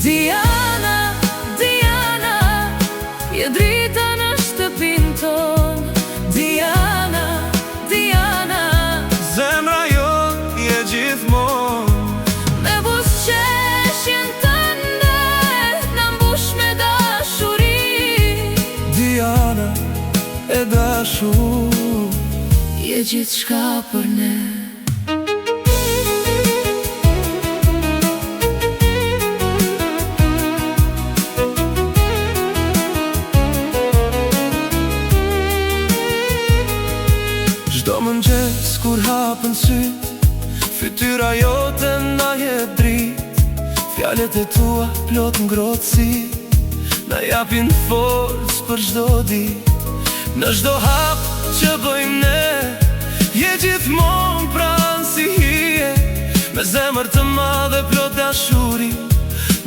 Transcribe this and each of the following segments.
Diana, Diana, je drita në shtëpin ton. Diana, Diana, zemra jon je gjithmon. me buzëqeshjen tënde na mbush me dashuri. Diana e dashur, Je gjithçka për ne. Çdo mëngjes kur hapën syt, fytyra jote na jep dritë. Fjalët e tua plot ngrohtësi, na japin forcë për çdo ditë. Në çdo hap që bëjmë ne, je gjithmonë pranë si hije. Me zemër të madhe plot dashuri,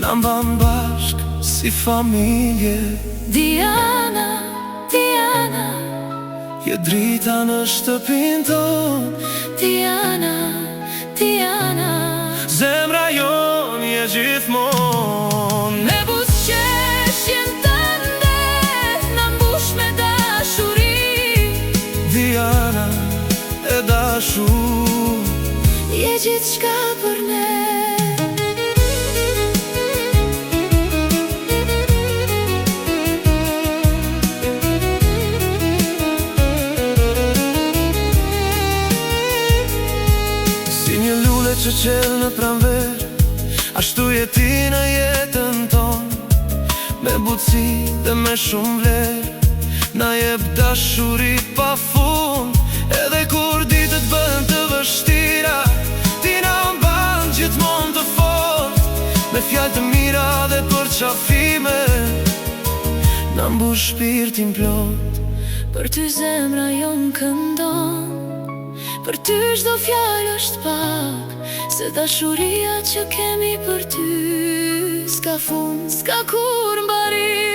na mban bashk si familje. Diana, Diana, Je drita në shtëpin ton. Diana, Diana, Zemra jon je gjithmon. me buzëqeshjen tënde na mbush me dashuri. Diana e dashur, Je gjithçka për ne. si një lule që qel në pranver, ashtu je ti në jetën ton. Me butësi dhe me shumë vler, na jep dashuri pa fund. Edhe kur ditët bëhen të vështira, ti na mban gjithmonë të fort. Me fjalë të mira dhe përqafime, na mbush shpirtin plot. Për ty zemra jon këndon, për ty çdo fjalë është pak, se dashuria që kemi për ty s'ka fund, s'ka kur mbari.